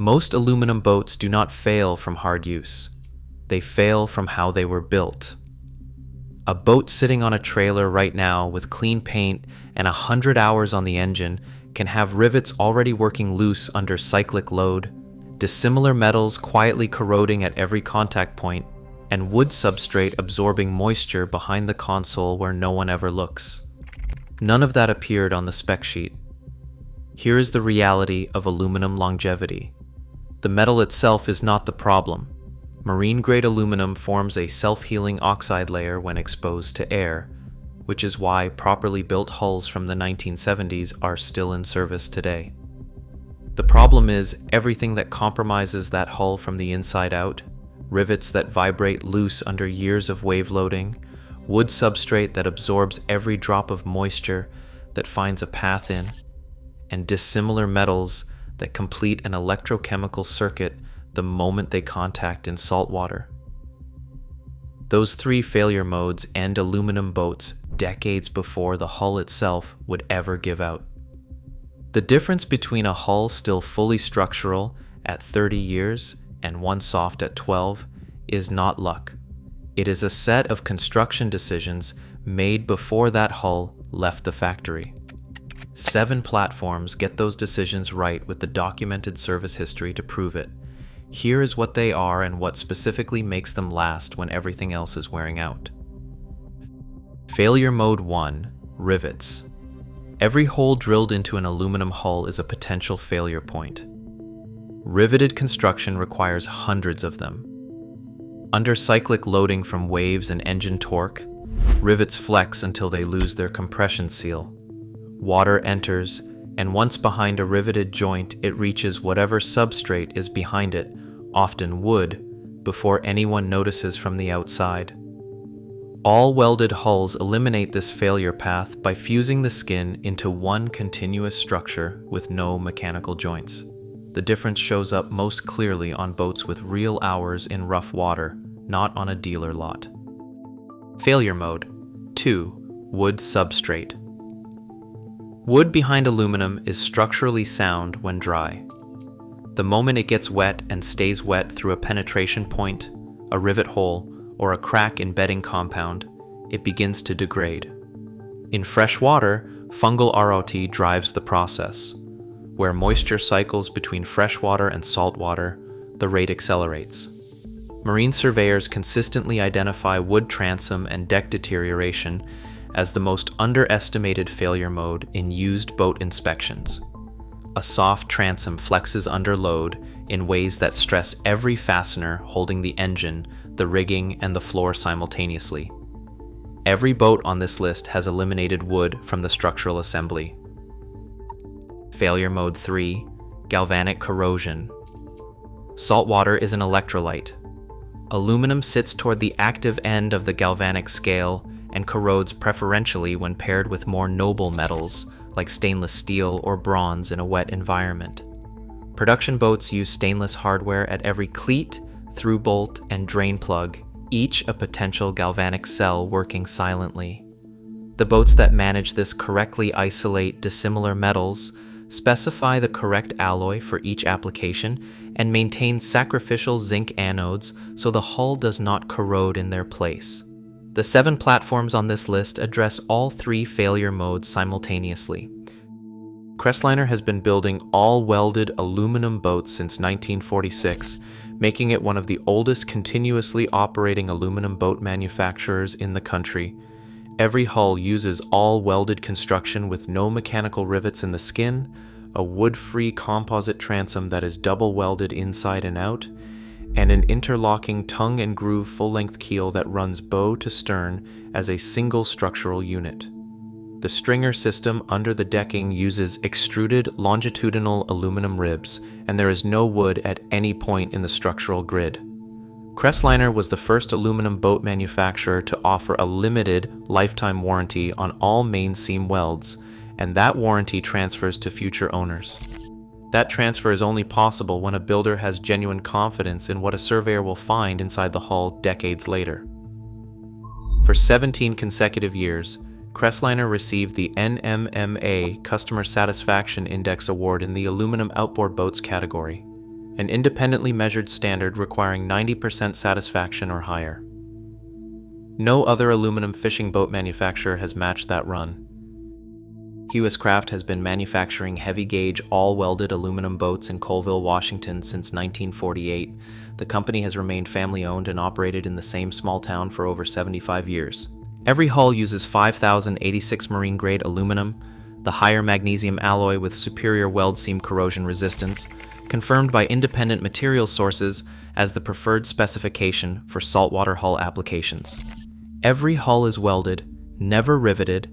Most aluminum boats do not fail from hard use. They fail from how they were built. A boat sitting on a trailer right now with clean paint and 100 hours on the engine can have rivets already working loose under cyclic load, dissimilar metals quietly corroding at every contact point, and wood substrate absorbing moisture behind the console where no one ever looks. None of that appeared on the spec sheet. Here is the reality of aluminum longevity. The metal itself is not the problem. Marine-grade aluminum forms a self-healing oxide layer when exposed to air, which is why properly built hulls from the 1970s are still in service today. The problem is everything that compromises that hull from the inside out, rivets that vibrate loose under years of wave loading, wood substrate that absorbs every drop of moisture that finds a path in, and dissimilar metals that complete an electrochemical circuit the moment they contact in salt water. Those three failure modes end aluminum boats decades before the hull itself would ever give out. The difference between a hull still fully structural at 30 years and one soft at 12 is not luck. It is a set of construction decisions made before that hull left the factory. 7 platforms get those decisions right with the documented service history to prove it. Here is what they are and what specifically makes them last when everything else is wearing out. Failure Mode 1, Rivets. Every hole drilled into an aluminum hull is a potential failure point. Riveted construction requires hundreds of them. Under cyclic loading from waves and engine torque, rivets flex until they lose their compression seal. Water enters, and once behind a riveted joint, it reaches whatever substrate is behind it, often wood, before anyone notices from the outside. All welded hulls eliminate this failure path by fusing the skin into one continuous structure with no mechanical joints. The difference shows up most clearly on boats with real hours in rough water, not on a dealer lot. Failure Mode 2. Wood Substrate. Wood behind aluminum is structurally sound when dry. The moment it gets wet and stays wet through a penetration point, a rivet hole, or a crack in bedding compound, it begins to degrade. In fresh water, fungal ROT drives the process. Where moisture cycles between freshwater and saltwater, the rate accelerates. Marine surveyors consistently identify wood transom and deck deterioration as the most underestimated failure mode in used boat inspections. A soft transom flexes under load in ways that stress every fastener holding the engine, the rigging, and the floor simultaneously. Every boat on this list has eliminated wood from the structural assembly. Failure Mode 3, Galvanic Corrosion. Saltwater is an electrolyte. Aluminum sits toward the active end of the galvanic scale and corrodes preferentially when paired with more noble metals like stainless steel or bronze in a wet environment. Production boats use stainless hardware at every cleat, through bolt, and drain plug, each a potential galvanic cell working silently. The boats that manage this correctly isolate dissimilar metals, specify the correct alloy for each application, and maintain sacrificial zinc anodes so the hull does not corrode in their place. The 7 platforms on this list address all 3 failure modes simultaneously. Crestliner has been building all welded aluminum boats since 1946, making it one of the oldest continuously operating aluminum boat manufacturers in the country. Every hull uses all welded construction with no mechanical rivets in the skin, a wood-free composite transom that is double welded inside and out, and an interlocking tongue and groove full-length keel that runs bow to stern as a single structural unit. The stringer system under the decking uses extruded longitudinal aluminum ribs, and there is no wood at any point in the structural grid. Crestliner was the first aluminum boat manufacturer to offer a limited lifetime warranty on all main seam welds, and that warranty transfers to future owners. That transfer is only possible when a builder has genuine confidence in what a surveyor will find inside the hull decades later. For 17 consecutive years, Crestliner received the NMMA Customer Satisfaction Index Award in the Aluminum Outboard Boats category, an independently measured standard requiring 90% satisfaction or higher. No other aluminum fishing boat manufacturer has matched that run. Hewescraft has been manufacturing heavy-gauge, all-welded aluminum boats in Colville, Washington since 1948. The company has remained family-owned and operated in the same small town for over 75 years. Every hull uses 5086 marine-grade aluminum, the higher magnesium alloy with superior weld seam corrosion resistance, confirmed by independent material sources as the preferred specification for saltwater hull applications. Every hull is welded, never riveted,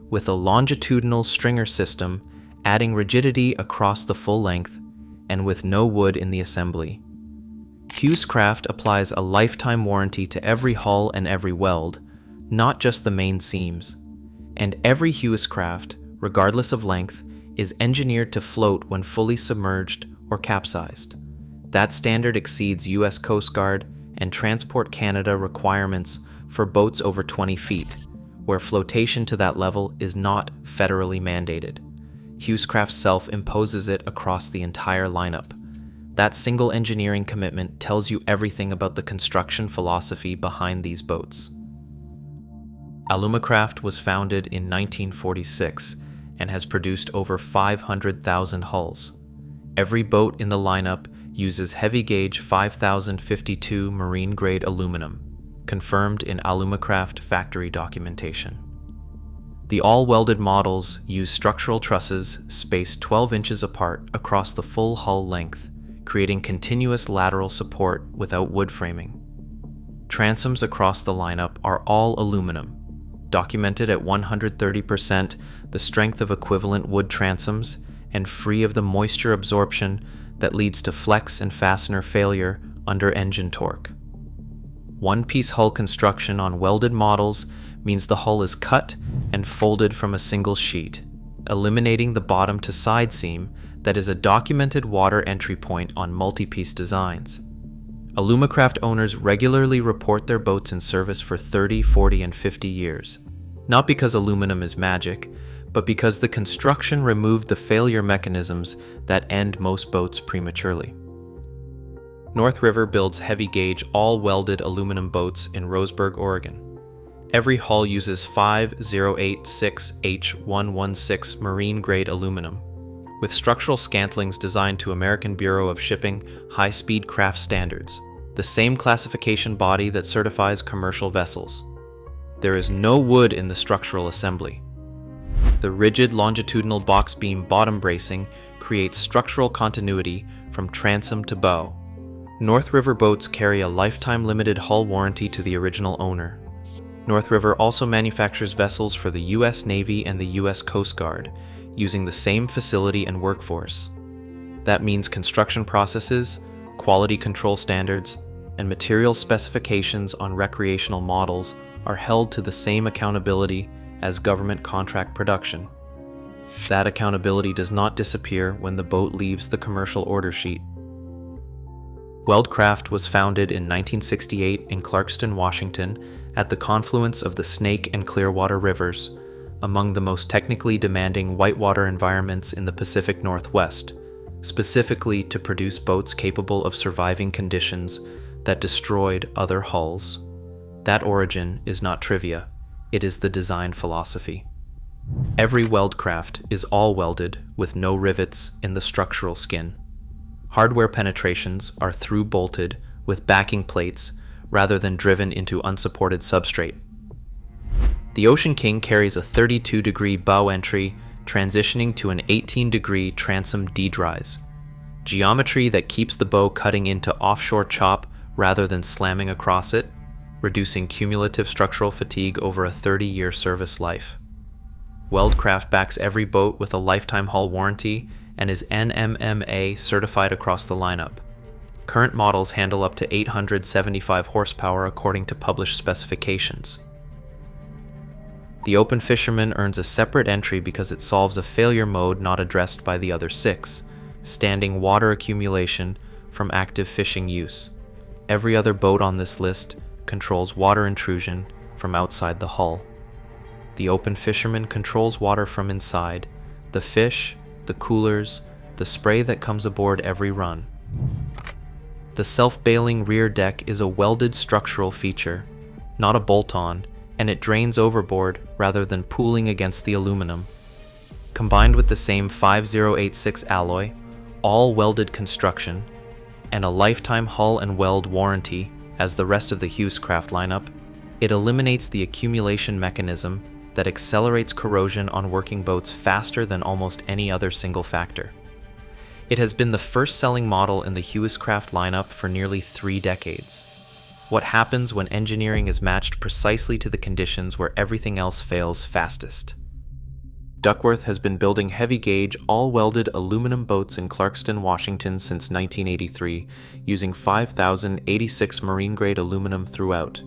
with a longitudinal stringer system, adding rigidity across the full length, and with no wood in the assembly. Hewescraft applies a lifetime warranty to every hull and every weld, not just the main seams. And every Hewescraft, regardless of length, is engineered to float when fully submerged or capsized. That standard exceeds U.S. Coast Guard and Transport Canada requirements for boats over 20 feet, where flotation to that level is not federally mandated. Hewescraft self-imposes it across the entire lineup. That single engineering commitment tells you everything about the construction philosophy behind these boats. Alumacraft was founded in 1946 and has produced over 500,000 hulls. Every boat in the lineup uses heavy-gauge 5052 marine-grade aluminum, confirmed in Alumacraft factory documentation. The all-welded models use structural trusses spaced 12 inches apart across the full hull length, creating continuous lateral support without wood framing. Transoms across the lineup are all aluminum, documented at 130% the strength of equivalent wood transoms and free of the moisture absorption that leads to flex and fastener failure under engine torque. One-piece hull construction on welded models means the hull is cut and folded from a single sheet, eliminating the bottom to side seam that is a documented water entry point on multi-piece designs. Alumacraft owners regularly report their boats in service for 30, 40, and 50 years, not because aluminum is magic, but because the construction removed the failure mechanisms that end most boats prematurely. North River builds heavy-gauge, all-welded aluminum boats in Roseburg, Oregon. Every hull uses 5086H116 marine-grade aluminum, with structural scantlings designed to American Bureau of Shipping high-speed craft standards, the same classification body that certifies commercial vessels. There is no wood in the structural assembly. The rigid longitudinal box beam bottom bracing creates structural continuity from transom to bow. North River boats carry a lifetime limited hull warranty to the original owner. North River also manufactures vessels for the U.S. Navy and the U.S. Coast Guard, using the same facility and workforce. That means construction processes, quality control standards, and material specifications on recreational models are held to the same accountability as government contract production. That accountability does not disappear when the boat leaves the commercial order sheet. Weldcraft was founded in 1968 in Clarkston, Washington, at the confluence of the Snake and Clearwater rivers, among the most technically demanding whitewater environments in the Pacific Northwest, specifically to produce boats capable of surviving conditions that destroyed other hulls. That origin is not trivia, it is the design philosophy. Every Weldcraft is all welded with no rivets in the structural skin. Hardware penetrations are through-bolted with backing plates rather than driven into unsupported substrate. The Ocean King carries a 32-degree bow entry transitioning to an 18-degree transom D-drise, geometry that keeps the bow cutting into offshore chop rather than slamming across it, reducing cumulative structural fatigue over a 30-year service life. Weldcraft backs every boat with a lifetime hull warranty and is NMMA certified across the lineup. Current models handle up to 875 horsepower according to published specifications. The Open Fisherman earns a separate entry because it solves a failure mode not addressed by the other 6, standing water accumulation from active fishing use. Every other boat on this list controls water intrusion from outside the hull. The Open Fisherman controls water from inside, the fish, the coolers, the spray that comes aboard every run. The self-bailing rear deck is a welded structural feature, not a bolt-on, and it drains overboard rather than pooling against the aluminum. Combined with the same 5086 alloy, all welded construction, and a lifetime hull and weld warranty as the rest of the Hewescraft lineup, it eliminates the accumulation mechanism that accelerates corrosion on working boats faster than almost any other single factor. It has been the first selling model in the Hewescraft lineup for nearly 3 decades. What happens when engineering is matched precisely to the conditions where everything else fails fastest? Duckworth has been building heavy-gauge, all-welded aluminum boats in Clarkston, Washington since 1983, using 5086 marine-grade aluminum throughout.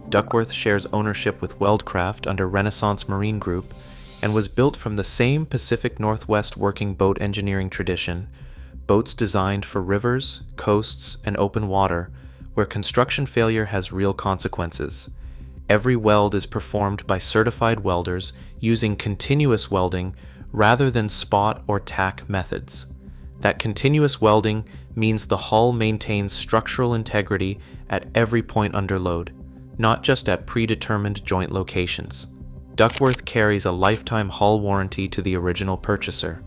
Duckworth shares ownership with Weldcraft under Renaissance Marine Group and was built from the same Pacific Northwest working boat engineering tradition, boats designed for rivers, coasts, and open water, where construction failure has real consequences. Every weld is performed by certified welders using continuous welding rather than spot or tack methods. That continuous welding means the hull maintains structural integrity at every point under load, not just at predetermined joint locations. Duckworth carries a lifetime hull warranty to the original purchaser.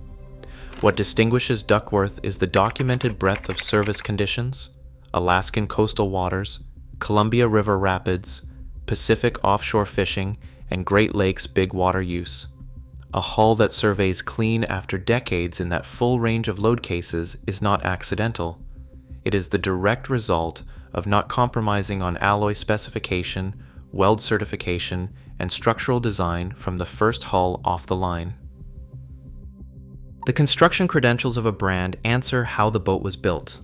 What distinguishes Duckworth is the documented breadth of service conditions: Alaskan coastal waters, Columbia River rapids, Pacific offshore fishing, and Great Lakes big water use. A hull that surveys clean after decades in that full range of load cases is not accidental. It is the direct result of not compromising on alloy specification, weld certification, and structural design from the first hull off the line. The construction credentials of a brand answer how the boat was built.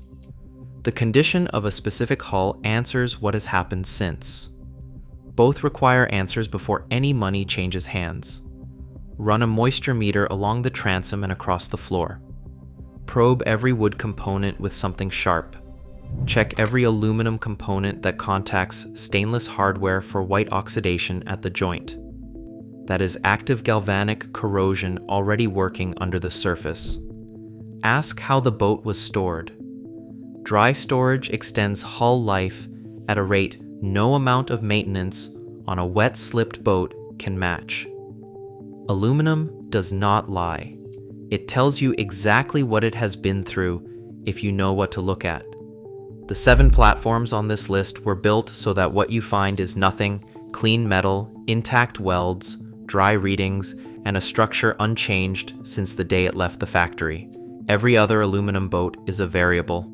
The condition of a specific hull answers what has happened since. Both require answers before any money changes hands. Run a moisture meter along the transom and across the floor. Probe every wood component with something sharp. Check every aluminum component that contacts stainless hardware for white oxidation at the joint. That is active galvanic corrosion already working under the surface. Ask how the boat was stored. Dry storage extends hull life at a rate no amount of maintenance on a wet slipped boat can match. Aluminum does not lie. It tells you exactly what it has been through if you know what to look at. The 7 platforms on this list were built so that what you find is nothing, clean metal, intact welds, dry readings, and a structure unchanged since the day it left the factory. Every other aluminum boat is a variable.